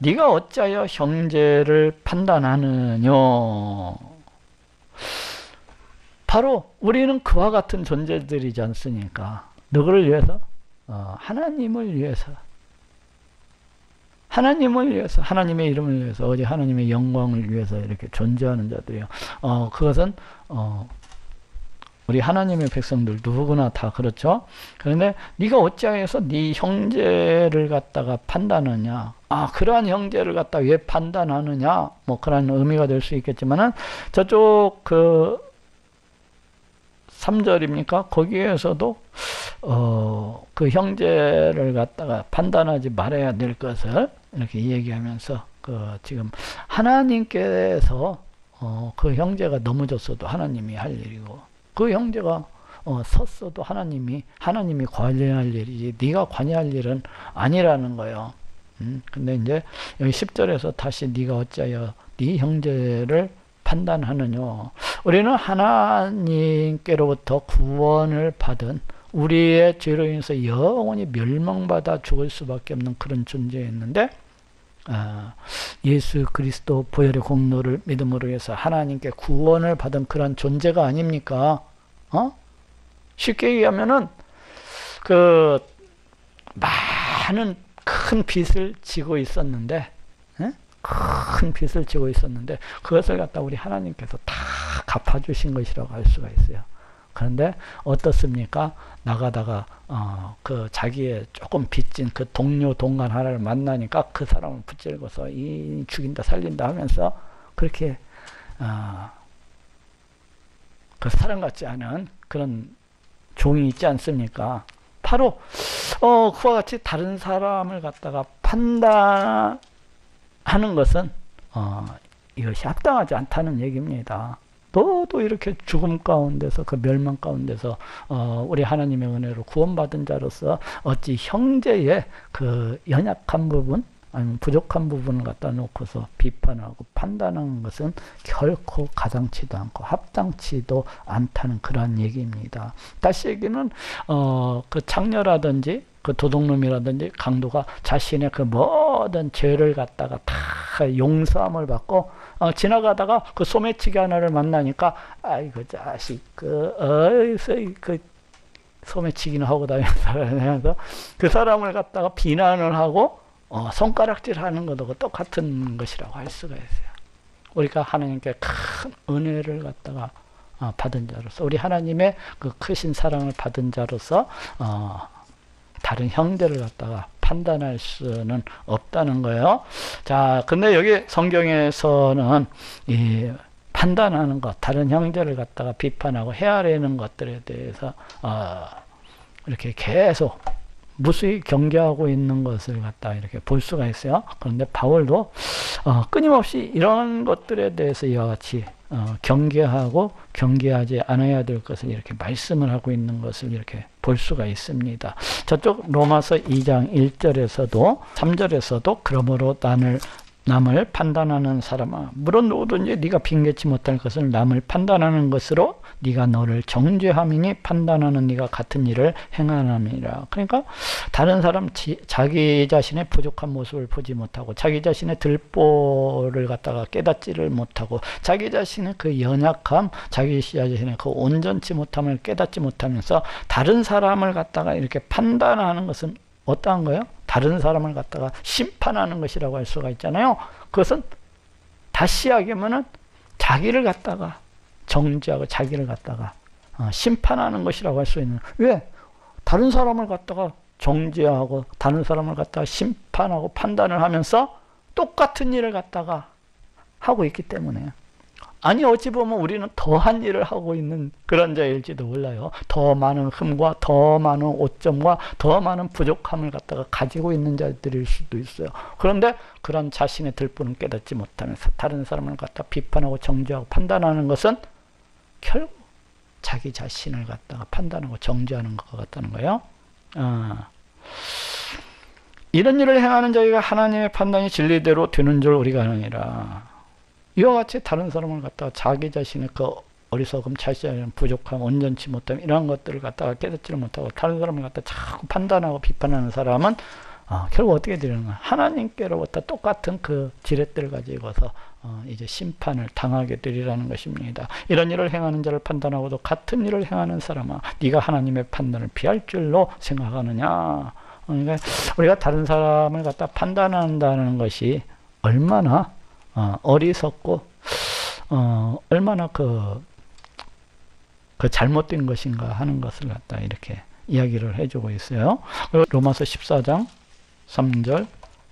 네가 어찌하여 형제를 판단하느냐. 바로 우리는 그와 같은 존재들이지 않습니까? 누구를 위해서? 하나님을 위해서. 하나님을 위해서, 하나님의 이름을 위해서, 어디 하나님의 영광을 위해서 이렇게 존재하는 자들이요. 그것은 우리 하나님의 백성들 누구나 다 그렇죠. 그런데 네가 어찌하여서 네 형제를 갖다가 판단하느냐. 그러한 형제를 갖다 왜 판단하느냐. 뭐 그런 의미가 될 수 있겠지만은 저쪽 그 3절입니까? 거기에서도 그 형제를 갖다가 판단하지 말아야 될 것을 이렇게 얘기하면서 지금 하나님께서 그 형제가 넘어졌어도 하나님이 할 일이고 그 형제가 섰어도 하나님이 관여할 일이지 네가 관여할 일은 아니라는 거예요. 근데 이제 여기 10절에서 다시 네가 어찌하여 네 형제를 판단하느냐. 우리는 하나님께로부터 구원을 받은 우리의 죄로 인해서 영원히 멸망받아 죽을 수밖에 없는 그런 존재였는데 예수 그리스도 보혈의 공로를 믿음으로 해서 하나님께 구원을 받은 그런 존재가 아닙니까? 쉽게 얘기하면은 그 많은 큰 빚을 지고 있었는데 큰 빚을 지고 있었는데 그것을 갖다 우리 하나님께서 다 갚아주신 것이라고 할 수가 있어요. 그런데 어떻습니까? 나가다가 그 자기의 조금 빚진 그 동료 동간 하나를 만나니까 그 사람을 붙들고서 이 죽인다 살린다 하면서 그렇게 그 사람 같지 않은 그런 종이 있지 않습니까? 바로 그와 같이 다른 사람을 갖다가 판단하는 것은 이것이 합당하지 않다는 얘기입니다. 너도 이렇게 죽음 가운데서 그 멸망 가운데서 우리 하나님의 은혜로 구원받은 자로서 어찌 형제의 그 연약한 부분 아니면 부족한 부분을 갖다 놓고서 비판하고 판단하는 것은 결코 가당치도 않고 합당치도 않다는 그러한 얘기입니다. 다시 얘기는 그 창녀라든지 그 도둑놈이라든지 강도가 자신의 그 모든 죄를 갖다가 다 용서함을 받고 지나가다가 그 소매치기 하나를 만나니까 아이고 자식 어디서 그 소매치기는 하고 다니면서 그 사람을 갖다가 비난을 하고 손가락질하는 것하고 똑같은 것이라고 할 수가 있어요. 우리가 하나님께 큰 은혜를 갖다가 받은 자로서 우리 하나님의 그 크신 사랑을 받은 자로서 다른 형제를 갖다가 판단할 수는 없다는 거예요. 자, 근데 여기 성경에서는 이 판단하는 것, 다른 형제를 갖다가 비판하고 헤아리는 것들에 대해서 이렇게 계속 무수히 경계하고 있는 것을 갖다 이렇게 볼 수가 있어요. 그런데 바울도 끊임없이 이런 것들에 대해서 이와 같이 경계하고 경계하지 않아야 될 것을 이렇게 말씀을 하고 있는 것을 이렇게 볼 수가 있습니다. 저쪽 로마서 2장 1절에서도 3절에서도 그러므로 남을 판단하는 사람아 물론 누구든지 네가 빙계치 못할 것을 남을 판단하는 것으로 네가 너를 정죄함이니 판단하는 네가 같은 일을 행하느니라. 그러니까 다른 사람 자기 자신의 부족한 모습을 보지 못하고 자기 자신의 들보를 갖다가 깨닫지를 못하고 자기 자신의 그 연약함 자기 자신의 그 온전치 못함을 깨닫지 못하면서 다른 사람을 갖다가 이렇게 판단하는 것은 어떠한 거예요? 다른 사람을 갖다가 심판하는 것이라고 할 수가 있잖아요. 그것은 다시 이야기하면은 자기를 갖다가 정죄하고 자기를 갖다가 심판하는 것이라고 할 수 있는. 왜? 다른 사람을 갖다가 정죄하고 다른 사람을 갖다가 심판하고 판단을 하면서 똑같은 일을 갖다가 하고 있기 때문에. 아니 어찌 보면 우리는 더한 일을 하고 있는 그런 자일지도 몰라요. 더 많은 흠과 더 많은 오점과 더 많은 부족함을 갖다가 가지고 있는 자들일 수도 있어요. 그런데 그런 자신의 들보는 깨닫지 못하면서 다른 사람을 갖다 비판하고 정죄하고 판단하는 것은 결국 자기 자신을 갖다가 판단하고 정죄하는 것 같다는 거예요. 이런 일을 행하는 자가 하나님의 판단이 진리대로 되는 줄 우리가 아니라 이와 같이 다른 사람을 갖다가 자기 자신의 그 어리석음, 찰시함, 부족함, 온전치 못함 이런 것들을 갖다가 깨닫지를 못하고 다른 사람을 갖다 자꾸 판단하고 비판하는 사람은 결국 어떻게 되는 거야? 하나님께로부터 똑같은 그 지렛대를 가지고서 이제 심판을 당하게 되리라는 것입니다. 이런 일을 행하는 자를 판단하고도 같은 일을 행하는 사람아, 네가 하나님의 판단을 피할 줄로 생각하느냐? 그러니까 우리가 다른 사람을 갖다 판단한다는 것이 얼마나 어리석고 얼마나 그 잘못된 것인가 하는 것을 갖다 이렇게 이야기를 해주고 있어요. 그리고 로마서 14장 3절,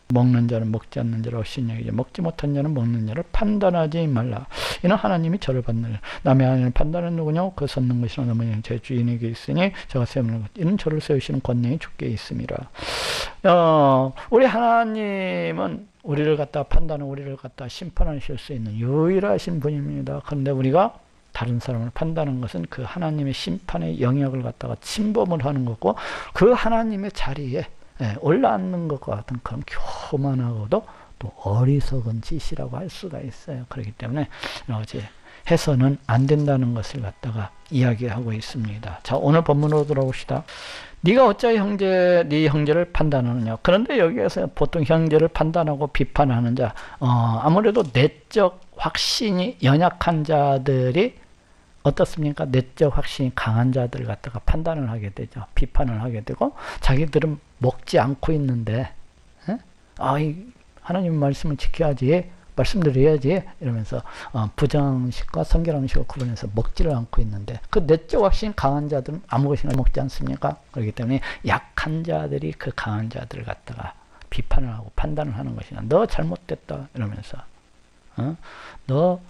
먹는 자는 먹지 않는 자를 없인 여기지 먹지 못한 자는 먹는 자를 판단하지 말라. 이는 하나님이 저를 판단하라. 남의 하나님을 판단은 누구냐? 그 섰는 것이나 넘어지는 제 주인에게 있으니 저가 세우는 것. 이는 저를 세우시는 권능이 주께 있음이라. 우리 하나님은 우리를 갖다 판단하고 우리를 갖다 심판하실 수 있는 유일하신 분입니다. 그런데 우리가 다른 사람을 판단하는 것은 그 하나님의 심판의 영역을 갖다가 침범을 하는 거고, 그 하나님의 자리에 올라앉는 것과 같은 그런 교만하고도 또 어리석은 짓이라고 할 수가 있어요. 그렇기 때문에 어제 해서는 안 된다는 것을 갖다가 이야기하고 있습니다. 자, 오늘 본문으로 돌아옵시다. 네가 어찌하여 네 형제를 판단하느냐. 그런데 여기에서 보통 형제를 판단하고 비판하는 자, 아무래도 내적 확신이 연약한 자들이 어떻습니까? 내적 확신이 강한 자들 갖다가 판단을 하게 되죠. 비판을 하게 되고, 자기들은 먹지 않고 있는데, 하나님 말씀을 지켜야지, 말씀드려야지 이러면서 부정식과 성결함식을 구분해서 먹지를 않고 있는데, 그 내적 확신이 강한 자들은 아무 것이나 먹지 않습니까? 그렇기 때문에 약한 자들이 그 강한 자들을 갖다가 비판을 하고 판단을 하는 것이냐. 너 잘못됐다 이러면서, 너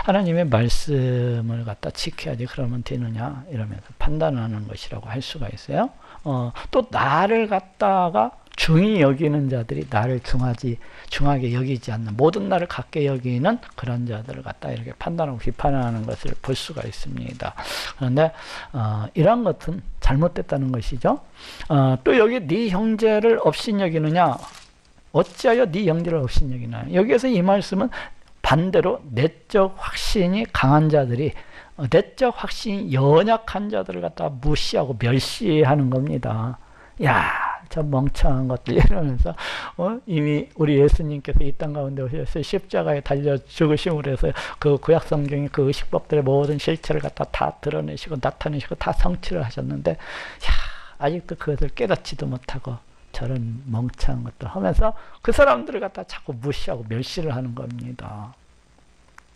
하나님의 말씀을 갖다 지켜야지 그러면 되느냐 이러면서 판단하는 것이라고 할 수가 있어요. 또 나를 갖다가 중히 여기는 자들이 나를 중하게 여기지 않는, 모든 나를 같게 여기는 그런 자들을 갖다 이렇게 판단하고 비판하는 것을 볼 수가 있습니다. 그런데 이러한 것은 잘못됐다는 것이죠. 또 여기 네 형제를 업신여기느냐, 어찌하여 네 형제를 업신여기느냐. 여기에서 이 말씀은 반대로 내적 확신이 강한 자들이 내적 확신이 연약한 자들을 갖다가 무시하고 멸시하는 겁니다. 야, 저 멍청한 것들 이러면서 이미 우리 예수님께서 이 땅 가운데 오셔서 십자가에 달려 죽으심으로 해서 그 구약 성경의 그 의식법들의 모든 실체를 갖다 다 드러내시고 나타내시고 다 성취를 하셨는데, 야, 아직도 그것을 깨닫지도 못하고 저런 멍청한 것들 하면서 그 사람들을 갖다 자꾸 무시하고 멸시를 하는 겁니다.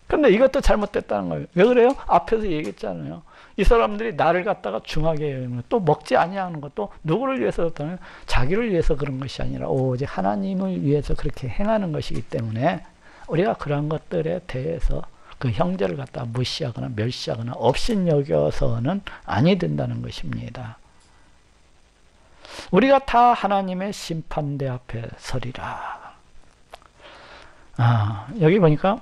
근데 이것도 잘못됐다는 거예요. 왜 그래요? 앞에서 얘기했잖아요. 이 사람들이 나를 갖다가 중하게 또 먹지 아니하는 것도 누구를 위해서 그렇다면 자기를 위해서 그런 것이 아니라 오직 하나님을 위해서 그렇게 행하는 것이기 때문에 우리가 그런 것들에 대해서 그 형제를 갖다가 무시하거나 멸시하거나 업신여겨서는 아니 된다는 것입니다. 우리가 다 하나님의 심판대 앞에 서리라. 여기 보니까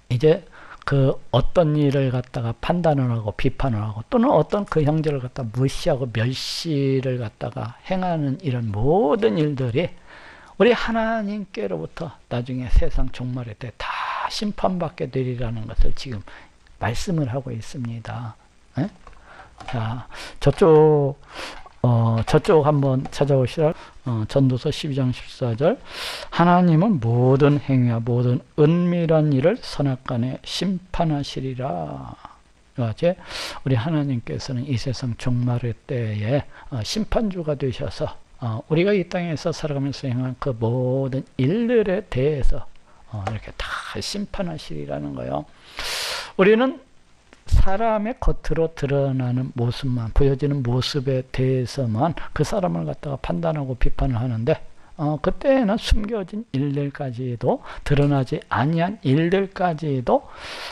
이제 그 어떤 일을 갖다가 판단을 하고 비판을 하고 또는 어떤 그 형제를 갖다가 무시하고 멸시를 갖다가 행하는 이런 모든 일들이 우리 하나님께로부터 나중에 세상 종말의 때 다 심판받게 되리라는 것을 지금 말씀을 하고 있습니다. 네? 자, 저쪽 한번 찾아보시라. 전도서 12장 14절. 하나님은 모든 행위와 모든 은밀한 일을 선악간에 심판하시리라. 이제 우리 하나님께서는 이 세상 종말의 때에 심판주가 되셔서 우리가 이 땅에서 살아가면서 행한 그 모든 일들에 대해서 이렇게 다 심판하시리라는 거예요. 우리는 사람의 겉으로 드러나는 모습만, 보여지는 모습에 대해서만 그 사람을 갖다가 판단하고 비판을 하는데, 그때는 숨겨진 일들까지도, 드러나지 아니한 일들까지도,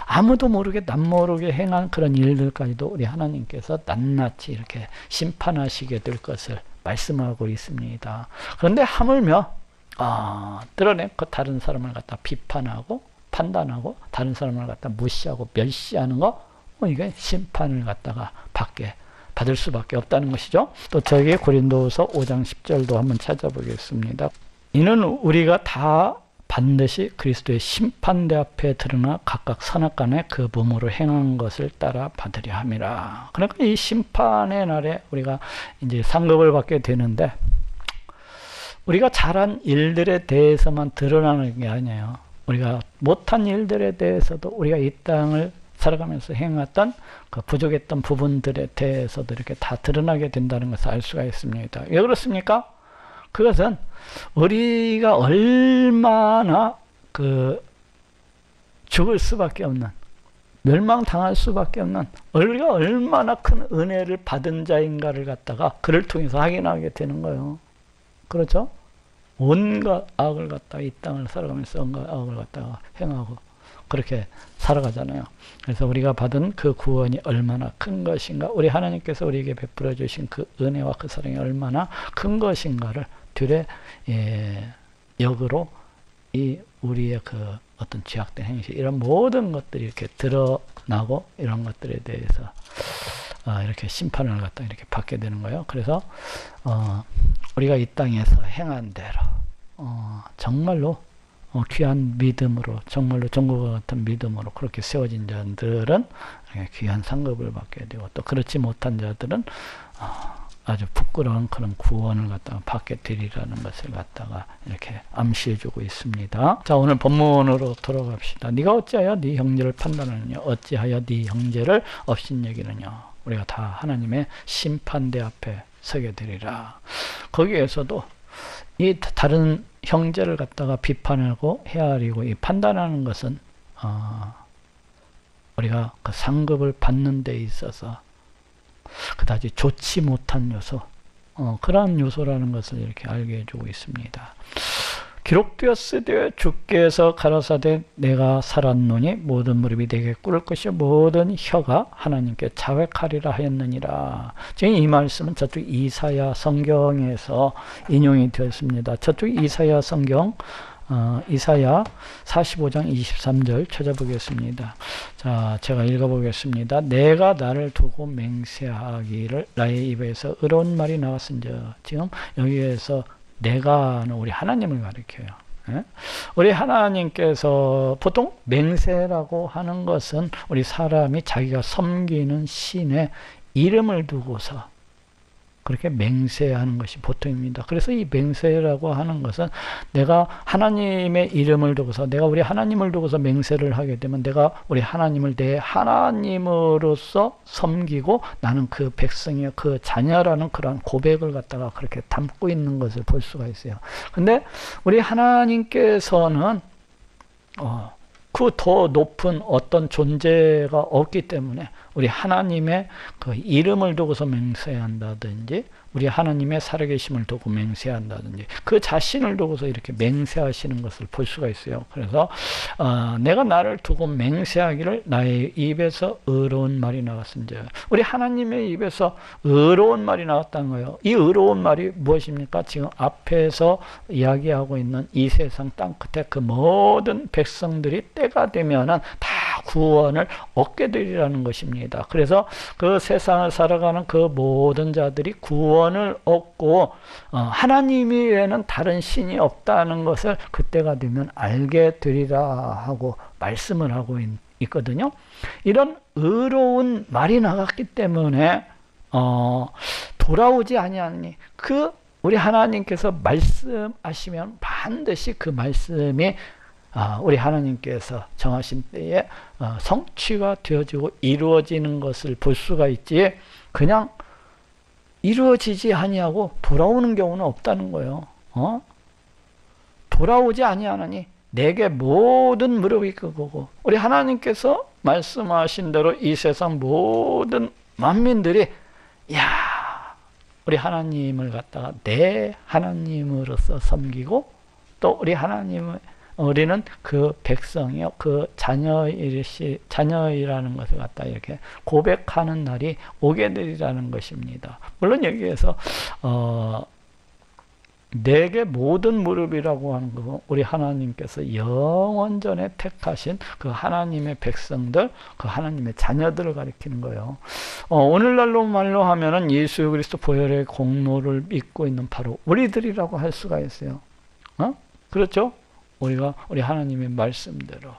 아무도 모르게 남모르게 행한 그런 일들까지도 우리 하나님께서 낱낱이 이렇게 심판하시게 될 것을 말씀하고 있습니다. 그런데 하물며 드러낸 그 다른 사람을 갖다 비판하고 판단하고 다른 사람을 갖다 무시하고 멸시하는 거, 이게 심판을 갖다가 받을 수밖에 없다는 것이죠. 또 저기 고린도서 5장 10절도 한번 찾아보겠습니다. 이는 우리가 다 반드시 그리스도의 심판대 앞에 드러나 각각 선악간에 그 몸으로 행한 것을 따라 받으려 함이라. 그러니까 이 심판의 날에 우리가 이제 상급을 받게 되는데, 우리가 잘한 일들에 대해서만 드러나는 게 아니에요. 우리가 못한 일들에 대해서도, 우리가 이 땅을 살아가면서 행했던 그 부족했던 부분들에 대해서도 이렇게 다 드러나게 된다는 것을 알 수가 있습니다. 왜 그렇습니까? 그것은 우리가 얼마나 죽을 수밖에 없는, 멸망당할 수밖에 없는, 우리가 얼마나 큰 은혜를 받은 자인가를 갖다가 그를 통해서 확인하게 되는 거예요. 그렇죠? 온갖 악을 갖다가 이 땅을 살아가면서 온갖 악을 갖다가 행하고 그렇게 살아가잖아요. 그래서 우리가 받은 그 구원이 얼마나 큰 것인가, 우리 하나님께서 우리에게 베풀어 주신 그 은혜와 그 사랑이 얼마나 큰 것인가를 뒤에 역으로 이 우리의 그 어떤 죄악된 행실, 이런 모든 것들이 이렇게 드러나고, 이런 것들에 대해서 이렇게 심판을 갖다 이렇게 받게 되는 거예요. 그래서 우리가 이 땅에서 행한 대로 정말로 귀한 믿음으로, 정말로 종국과 같은 믿음으로 그렇게 세워진 자들은 귀한 상급을 받게 되고, 또 그렇지 못한 자들은 아주 부끄러운 그런 구원을 갖다가 받게 되리라는 것을 갖다가 이렇게 암시해주고 있습니다. 자, 오늘 본문으로 돌아갑시다. 네가 어찌하여 네 형제를 판단하느냐, 어찌하여 네 형제를 업신여기느냐. 우리가 다 하나님의 심판대 앞에 서게 되리라. 거기에서도 이 다른 형제를 갖다가 비판하고 헤아리고 이 판단하는 것은 우리가 그 상급을 받는 데 있어서 그다지 좋지 못한 요소, 그러한 요소라는 것을 이렇게 알게 해주고 있습니다. 기록되었으되 주께서 가라사대 내가 살았노니 모든 무릎이 내게 꿇을 것이요 모든 혀가 하나님께 자백하리라 하였느니라. 지금 이 말씀은 저쪽 이사야 성경에서 인용이 되었습니다. 저쪽 이사야 성경 이사야 45장 23절 찾아보겠습니다. 자, 제가 읽어보겠습니다. 내가 나를 두고 맹세하기를 나의 입에서 의로운 말이 나왔은즉. 지금 여기에서 내가는 우리 하나님을 가리켜요. 예? 우리 하나님께서 보통 맹세라고 하는 것은 우리 사람이 자기가 섬기는 신의 이름을 두고서 그렇게 맹세하는 것이 보통입니다. 그래서 이 맹세라고 하는 것은 내가 하나님의 이름을 두고서, 내가 우리 하나님을 두고서 맹세를 하게 되면 내가 우리 하나님을 내 하나님으로서 섬기고 나는 그 백성의 그 자녀라는 그런 고백을 갖다가 그렇게 담고 있는 것을 볼 수가 있어요. 근데 우리 하나님께서는 그 더 높은 어떤 존재가 없기 때문에 우리 하나님의 그 이름을 두고서 맹세한다든지, 우리 하나님의 살아계심을 두고 맹세한다든지, 그 자신을 두고서 이렇게 맹세하시는 것을 볼 수가 있어요. 그래서 내가 나를 두고 맹세하기를 나의 입에서 의로운 말이 나왔은즉. 우리 하나님의 입에서 의로운 말이 나왔다는 거예요. 이 의로운 말이 무엇입니까? 지금 앞에서 이야기하고 있는 이 세상 땅끝에 그 모든 백성들이 때가 되면은 다 구원을 얻게 되리라는 것입니다. 그래서 그 세상을 살아가는 그 모든 자들이 구원을 얻고 하나님 외에는 다른 신이 없다는 것을 그때가 되면 알게 되리라 하고 말씀을 하고 있거든요. 이런 의로운 말이 나갔기 때문에 돌아오지 아니하니, 그 우리 하나님께서 말씀하시면 반드시 그 말씀이 우리 하나님께서 정하신 때에 성취가 되어지고 이루어지는 것을 볼 수가 있지, 그냥 이루어지지 아니하고 돌아오는 경우는 없다는 거예요. 돌아오지 아니하나니 내게 모든 무릎이 꿇고, 우리 하나님께서 말씀하신 대로 이 세상 모든 만민들이 우리 하나님을 갖다가 내 하나님으로서 섬기고, 또 우리는 그 백성이요, 그 자녀이라는 것을 갖다 이렇게 고백하는 날이 오게 되리라는 것입니다. 물론 여기에서 내게 모든 무릎이라고 하는 거, 우리 하나님께서 영원전에 택하신 그 하나님의 백성들, 그 하나님의 자녀들을 가리키는 거예요. 오늘날로 말로 하면은 예수 그리스도 보혈의 공로를 믿고 있는 바로 우리들이라고 할 수가 있어요. 그렇죠? 우리가 우리 하나님의 말씀대로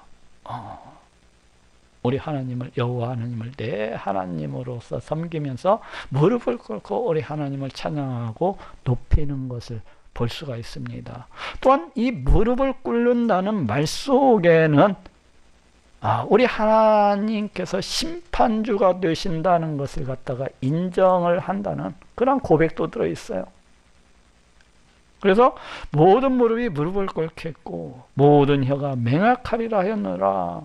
우리 하나님을, 여호와 하나님을 내 하나님으로서 섬기면서 무릎을 꿇고 우리 하나님을 찬양하고 높이는 것을 볼 수가 있습니다. 또한 이 무릎을 꿇는다는 말 속에는 우리 하나님께서 심판주가 되신다는 것을 갖다가 인정을 한다는 그런 고백도 들어있어요. 그래서 모든 무릎이 무릎을 꿇겠고 모든 혀가 맹약하리라 하였노라.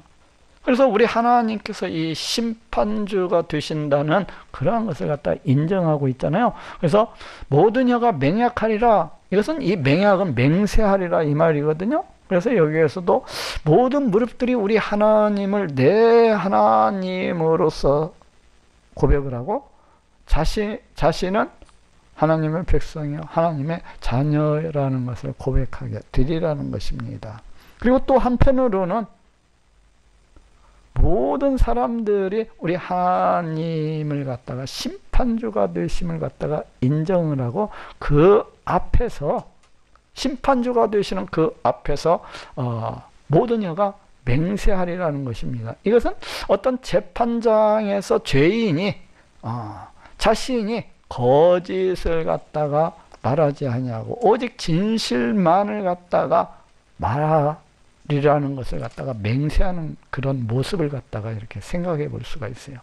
그래서 우리 하나님께서 이 심판주가 되신다는 그러한 것을 갖다 인정하고 있잖아요. 그래서 모든 혀가 맹약하리라, 이것은 이 맹약은 맹세하리라 이 말이거든요. 그래서 여기에서도 모든 무릎들이 우리 하나님을 내 하나님으로서 고백을 하고 자신은 하나님의 백성이요 하나님의 자녀라는 것을 고백하게 되리라는 것입니다. 그리고 또 한편으로는 모든 사람들이 우리 하나님을 갖다가 심판주가 되심을 갖다가 인정을 하고 그 앞에서 심판주가 되시는 그 앞에서 모든 혀가 맹세하리라는 것입니다. 이것은 어떤 재판장에서 죄인이 자신이 거짓을 갖다가 말하지 아니하고 오직 진실만을 갖다가 말하리라는 것을 갖다가 맹세하는 그런 모습을 갖다가 이렇게 생각해 볼 수가 있어요.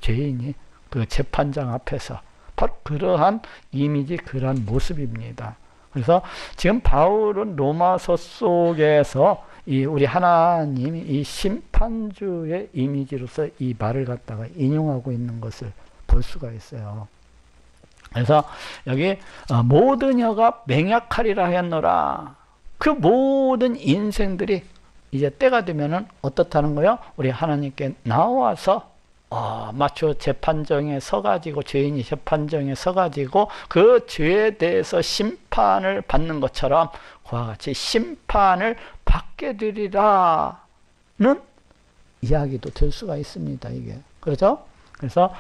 죄인이 그 재판장 앞에서 바로 그러한 이미지, 그러한 모습입니다. 그래서 지금 바울은 로마서 속에서 이 우리 하나님이 이 심판주의 이미지로서 이 말을 갖다가 인용하고 있는 것을 볼 수가 있어요. 그래서 여기 모든 혀가 맹약하리라 하였노라. 그 모든 인생들이 이제 때가 되면은 어떻다는 거예요? 우리 하나님께 나와서 마치 재판정에 서가지고, 죄인이 재판정에 서가지고 그 죄에 대해서 심판을 받는 것처럼 그와 같이 심판을 받게 되리라는 이야기도 될 수가 있습니다. 이게 그렇죠? 그래서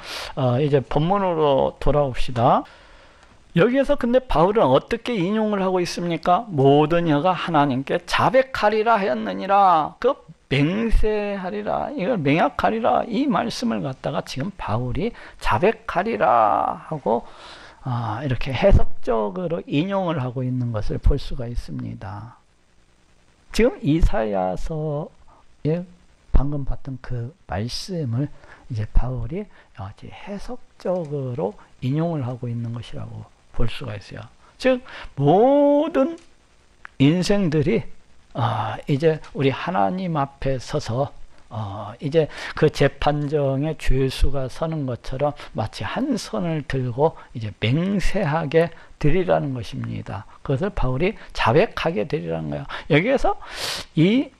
이제 본문으로 돌아옵시다. 여기에서 근데 바울은 어떻게 인용을 하고 있습니까? 모든 혀가 하나님께 자백하리라 하였느니라. 그 맹세하리라, 이걸 맹약하리라, 이 말씀을 갖다가 지금 바울이 자백하리라 하고 이렇게 해석적으로 인용을 하고 있는 것을 볼 수가 있습니다. 지금 이사야서에 방금 봤던 그 말씀을 이제 바울이 해석적으로 인용을 하고 있는 것이라고 볼 수가 있어요. 즉 모든 인생들이 이제 우리 하나님 앞에 서서 이제 그 재판정에 죄수가 서는 것처럼 마치 한 손을 들고 이제 맹세하게 되리라는 것입니다. 그것을 바울이 자백하게 되리라는 거예요. 여기에서 이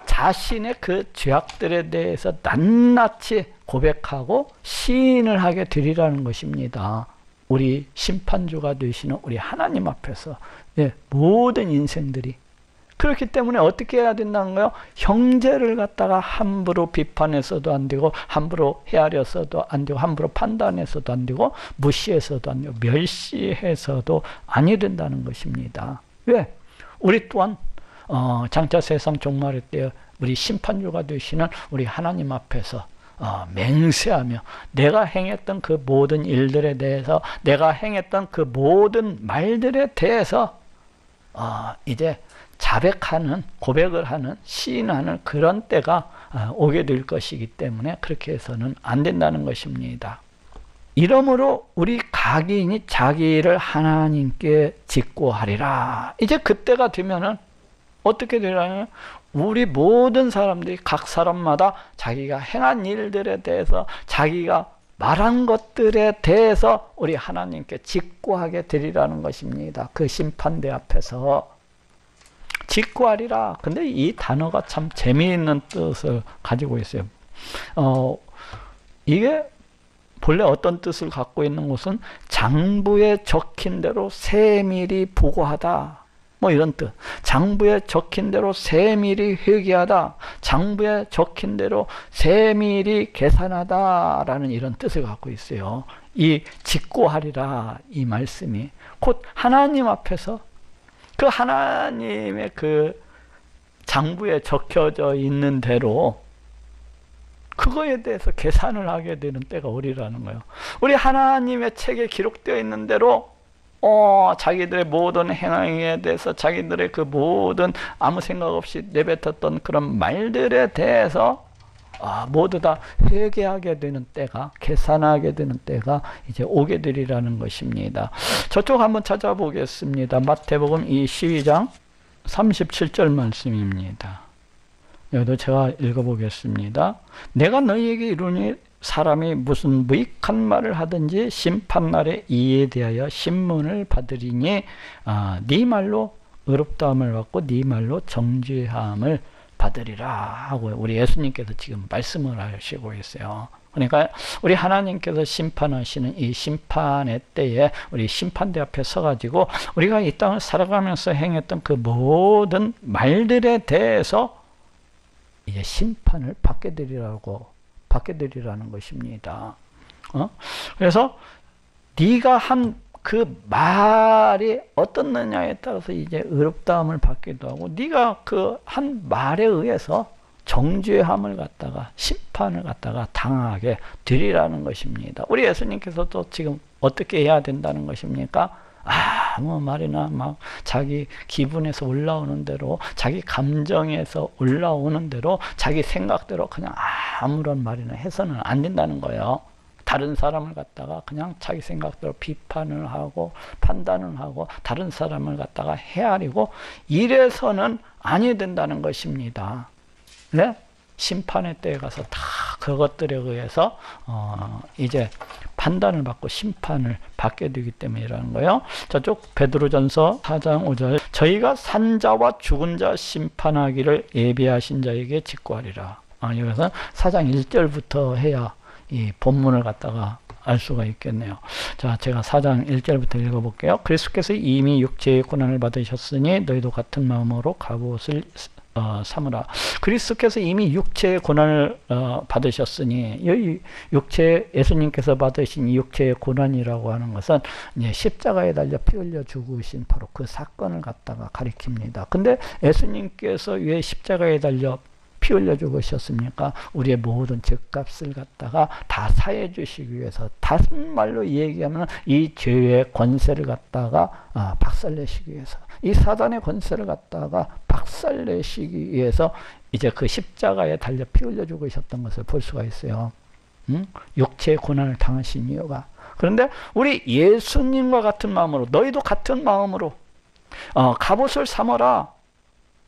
자신의 그 죄악들에 대해서 낱낱이 고백하고 시인을 하게 되리라는 것입니다. 우리 심판주가 되시는 우리 하나님 앞에서 모든 인생들이. 그렇기 때문에 어떻게 해야 된다는 거예요? 형제를 갖다가 함부로 비판해서도 안 되고, 함부로 헤아려서도 안 되고, 함부로 판단해서도 안 되고, 무시해서도 안 되고, 멸시해서도 아니 된다는 것입니다. 왜? 우리 또한 장차 세상 종말의 때 우리 심판주가 되시는 우리 하나님 앞에서 맹세하며 내가 행했던 그 모든 일들에 대해서, 내가 행했던 그 모든 말들에 대해서 이제 자백하는, 고백을 하는, 시인하는 그런 때가 오게 될 것이기 때문에 그렇게 해서는 안 된다는 것입니다. 이러므로 우리 각인이 자기를 하나님께 직고하리라. 이제 그때가 되면은 어떻게 되냐면 우리 모든 사람들이 각 사람마다 자기가 행한 일들에 대해서, 자기가 말한 것들에 대해서 우리 하나님께 직고하게 되리라는 것입니다. 그 심판대 앞에서 직고하리라. 근데 이 단어가 참 재미있는 뜻을 가지고 있어요. 이게 본래 어떤 뜻을 갖고 있는 것은 장부에 적힌 대로 세밀히 보고하다, 뭐 이런 뜻. 장부에 적힌 대로 세밀히 회개하다, 장부에 적힌 대로 세밀히 계산하다 라는 이런 뜻을 갖고 있어요. 이 직고하리라 이 말씀이 곧 하나님 앞에서 그 하나님의 그 장부에 적혀져 있는 대로 그거에 대해서 계산을 하게 되는 때가 오리라는 거예요. 우리 하나님의 책에 기록되어 있는 대로 자기들의 모든 행위에 대해서 자기들의 그 모든 아무 생각 없이 내뱉었던 그런 말들에 대해서 모두 다 회개하게 되는 때가, 계산하게 되는 때가 이제 오게 되리라는 것입니다. 저쪽 한번 찾아보겠습니다. 마태복음 22장 37절 말씀입니다. 여기도 제가 읽어보겠습니다. 내가 너희에게 이르니 사람이 무슨 무익한 말을 하든지 심판날에 이에 대하여 신문을 받으리니 네 말로 의롭다함을 받고 네 말로 정죄함을 받으리라 하고 우리 예수님께서 지금 말씀을 하시고 있어요. 그러니까 우리 하나님께서 심판하시는 이 심판의 때에 우리 심판대 앞에 서가지고 우리가 이 땅을 살아가면서 행했던 그 모든 말들에 대해서 이제 심판을 받게 되리라는 것입니다. 그래서 네가 한 그 말이 어떻느냐에 따라서 이제 의롭다함을 받기도 하고, 네가 그 한 말에 의해서 정죄함을 갖다가 심판을 갖다가 당하게 되리라는 것입니다. 우리 예수님께서도 지금 어떻게 해야 된다는 것입니까? 아무 말이나 막 자기 기분에서 올라오는 대로, 자기 감정에서 올라오는 대로, 자기 생각대로 그냥 아무런 말이나 해서는 안 된다는 거예요. 다른 사람을 갖다가 그냥 자기 생각대로 비판을 하고 판단을 하고 다른 사람을 갖다가 헤아리고 이래서는 아니 된다는 것입니다. 네? 심판의 때에 가서 다 그것들에 의해서 이제 판단을 받고 심판을 받게 되기 때문이라는 거예요. 저쪽 베드로전서 4장 5절 저희가 산자와 죽은 자 심판하기를 예비하신 자에게 직구하리라. 여기서 4장 1절부터 해야 이 본문을 갖다가 알 수가 있겠네요. 자, 제가 4장 1절부터 읽어볼게요. 그리스도께서 이미 육체의 고난을 받으셨으니 너희도 같은 마음으로 갑옷을 삼으라. 그리스도께서 이미 육체의 고난을 받으셨으니, 여기 예수님께서 받으신 이 육체의 고난이라고 하는 것은 이제 십자가에 달려 피 흘려 죽으신 바로 그 사건을 갖다가 가리킵니다. 근데 예수님께서 왜 십자가에 달려 피 흘려 죽으셨습니까? 우리의 모든 죄값을 갖다가 다 사해 주시기 위해서, 다른 말로 얘기하면 이 죄의 권세를 갖다가 박살내시기 위해서, 이 사단의 권세를 갖다가 박살내시기 위해서 이제 그 십자가에 달려 피 흘려 죽으셨던 것을 볼 수가 있어요. 육체의 고난을 당하신 이유가. 그런데 우리 예수님과 같은 마음으로, 너희도 같은 마음으로 갑옷을 삼아라.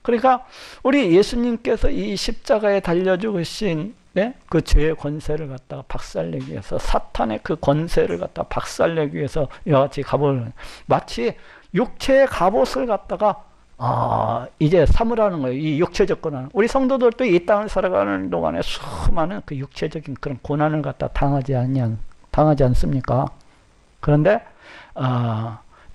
그러니까 우리 예수님께서 이 십자가에 달려 죽으신 그 죄의 권세를 갖다가 박살내기 위해서, 사탄의 그 권세를 갖다가 박살내기 위해서 이와 같이 갑옷을, 마치 육체의 갑옷을 갖다가 이제 삼으라는 거예요. 이 육체적 고난. 우리 성도들도 이 땅을 살아가는 동안에 수많은 그 육체적인 그런 고난을 갖다 당하지 않습니까? 그런데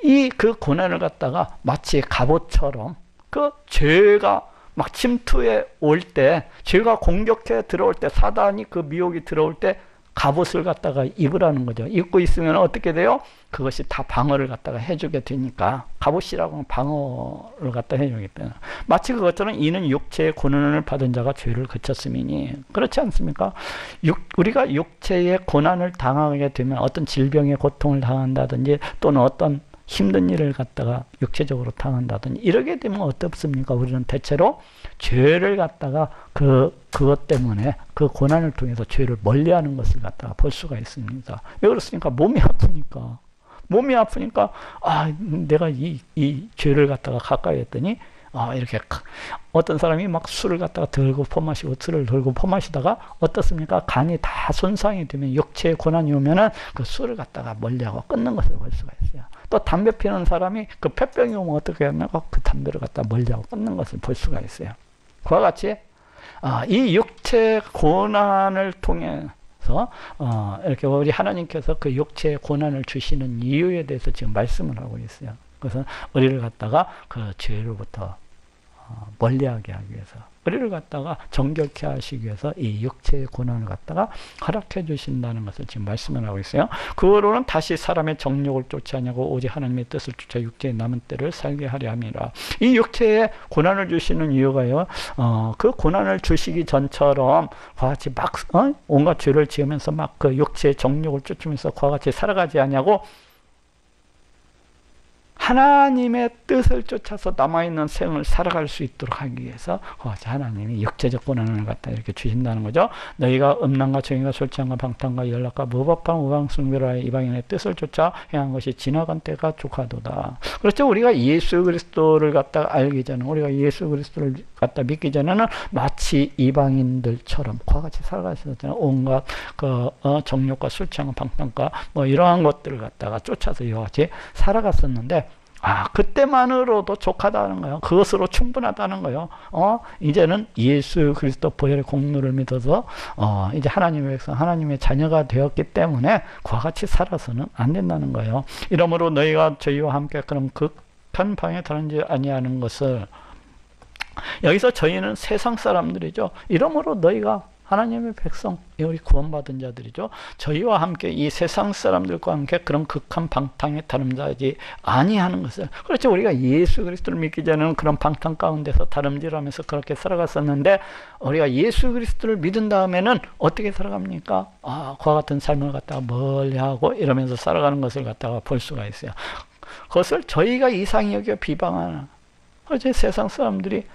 이 그 고난을 갖다가 마치 갑옷처럼, 그 죄가 막 침투해 올 때, 죄가 공격해 들어올 때, 사단이 그 미혹이 들어올 때 갑옷을 갖다가 입으라는 거죠. 입고 있으면 어떻게 돼요? 그것이 다 방어를 갖다가 해주게 되니까. 갑옷이라고 하면 방어를 갖다 해주기 때문에. 마치 그것처럼 이는 육체의 고난을 받은 자가 죄를 그쳤음이니. 그렇지 않습니까? 우리가 육체의 고난을 당하게 되면 어떤 질병의 고통을 당한다든지 또는 어떤 힘든 일을 갖다가 육체적으로 당한다든지 이러게 되면 어떻습니까? 우리는 대체로 죄를 갖다가 그것 때문에 그 고난을 통해서 죄를 멀리하는 것을 갖다가 볼 수가 있습니다. 왜 그렇습니까? 몸이 아프니까 내가 이 죄를 갖다가 가까이 했더니 이렇게 어떤 사람이 막 술을 갖다가 들고 퍼마시다가 어떻습니까? 간이 다 손상이 되면, 육체의 고난이 오면은 그 술을 갖다가 멀리하고 끊는 것을 볼 수가 있어요. 또 담배 피우는 사람이 그 폐병이 오면 어떻게 하면 그 담배를 갖다 멀리하고 끊는 것을 볼 수가 있어요. 그와 같이 이 육체의 고난을 통해서 이렇게 우리 하나님께서 그 육체의 고난을 주시는 이유에 대해서 지금 말씀을 하고 있어요. 그래서 우리를 갖다가 그 죄로부터 멀리하게 하기 위해서, 우리를 갖다가 정결케 하시기 위해서 이 육체의 고난을 갖다가 허락해 주신다는 것을 지금 말씀을 하고 있어요. 그거로는 다시 사람의 정욕을 쫓지 아니하고 오직 하나님의 뜻을 쫓아 육체의 남은 때를 살게 하려 함이라. 이 육체에 고난을 주시는 이유가요, 그 고난을 주시기 전처럼 그와 같이 막 온갖 죄를 지으면서 막 그 육체의 정욕을 쫓으면서 그와 같이 살아가지 아니하고 하나님의 뜻을 쫓아서 남아있는 생을 살아갈 수 있도록 하기 위해서 하나님이 육체적 고난을 갖다 이렇게 주신다는 거죠. 너희가 음란과 정의가 솔직함과 방탕과 연락과 무법한 우상숭배로 이방인의 뜻을 쫓아 행한 것이 지나간 때가 족하도다. 그렇죠. 우리가 예수 그리스도를 갖다 알기 전에, 우리가 예수 그리스도를 갖다 믿기 전에는 마치 이방인들처럼 그와 같이 살아가셨잖아요. 온갖 정욕과 술취함과 방탕과 뭐 이러한 것들을 갖다가 쫓아서 이와 같이 살아갔었는데, 그때만으로도 족하다는 거예요. 그것으로 충분하다는 거예요. 이제는 예수 그리스도 보혈의 공로를 믿어서 이제 하나님의 백성, 하나님의 자녀가 되었기 때문에 그와 같이 살아서는 안 된다는 거예요. 이러므로 너희가 저희와 함께 그런 극한 방에 다른지 아니하는 것을, 여기서 저희는 세상 사람들이죠. 이러므로 너희가 하나님의 백성, 우리 구원받은 자들이죠. 저희와 함께 이 세상 사람들과 함께 그런 극한 방탕에 다름질하지 아니하는 것을. 그렇죠. 우리가 예수 그리스도를 믿기 전에는 그런 방탕 가운데서 다름질하면서 그렇게 살아갔었는데, 우리가 예수 그리스도를 믿은 다음에는 어떻게 살아갑니까? 그와 같은 삶을 갖다가 멀리하고 이러면서 살아가는 것을 갖다가 볼 수가 있어요. 그것을 저희가 이상히 여겨 비방하는, 그렇죠. 세상 사람들이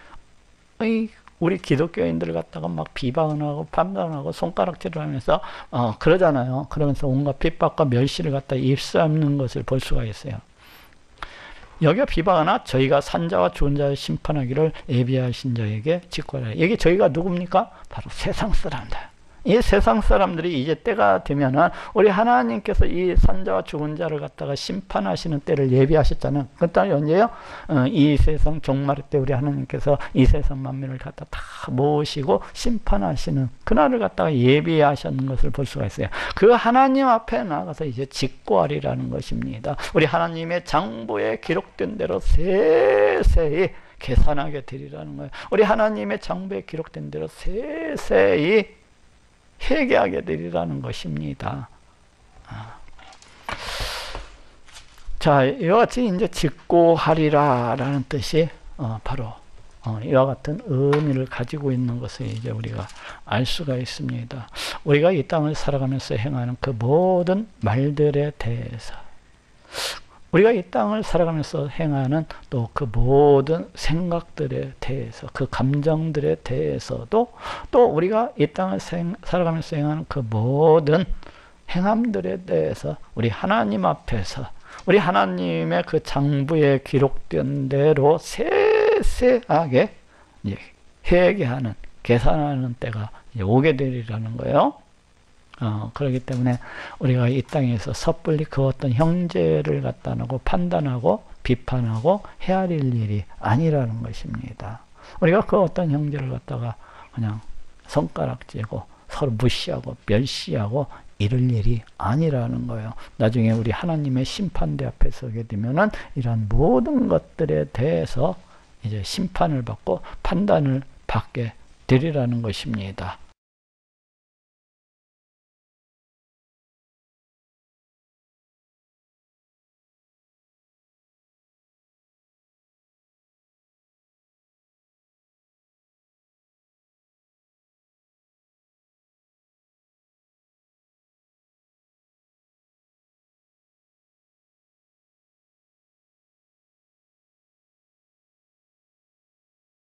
우리 기독교인들을 갖다가 막 비방하고 판단하고 손가락질을 하면서 그러잖아요. 그러면서 온갖 핍박과 멸시를 갖다 입수하는 것을 볼 수가 있어요. 여기가 비방하나 저희가 산자와 죽은 자를 심판하기를 예비하신 자에게 직관하라. 이게 저희가 누굽니까? 바로 세상 사람들. 이 세상 사람들이 이제 때가 되면은 우리 하나님께서 이 산자와 죽은 자를 갖다가 심판하시는 때를 예비하셨잖아요. 그 때가 언제요? 이 세상 종말의 때 우리 하나님께서 이 세상 만민을 갖다 다 모으시고 심판하시는 그날을 갖다가 예비하셨는 것을 볼 수가 있어요. 그 하나님 앞에 나가서 이제 직고하리라는 것입니다. 우리 하나님의 장부에 기록된 대로 세세히 계산하게 되리라는 거예요. 우리 하나님의 장부에 기록된 대로 세세히 회개하게 되리라는 것입니다. 자, 이와 같이 이제 직고하리라 라는 뜻이 바로 이와 같은 의미를 가지고 있는 것을 이제 우리가 알 수가 있습니다. 우리가 이 땅을 살아가면서 행하는 그 모든 말들에 대해서, 우리가 이 땅을 살아가면서 행하는 또 그 모든 생각들에 대해서, 그 감정들에 대해서도, 또 우리가 이 땅을 살아가면서 행하는 그 모든 행함들에 대해서 우리 하나님 앞에서, 우리 하나님의 그 장부에 기록된 대로 세세하게 회개하는, 계산하는 때가 오게 되리라는 거예요. 그렇기 때문에 우리가 이 땅에서 섣불리 그 어떤 형제를 갖다 놓고 판단하고 비판하고 헤아릴 일이 아니라는 것입니다. 우리가 그 어떤 형제를 갖다가 그냥 손가락질고 서로 무시하고 멸시하고 이럴 일이 아니라는 거예요. 나중에 우리 하나님의 심판대 앞에 서게 되면은 이러한 모든 것들에 대해서 이제 심판을 받고 판단을 받게 되리라는 것입니다.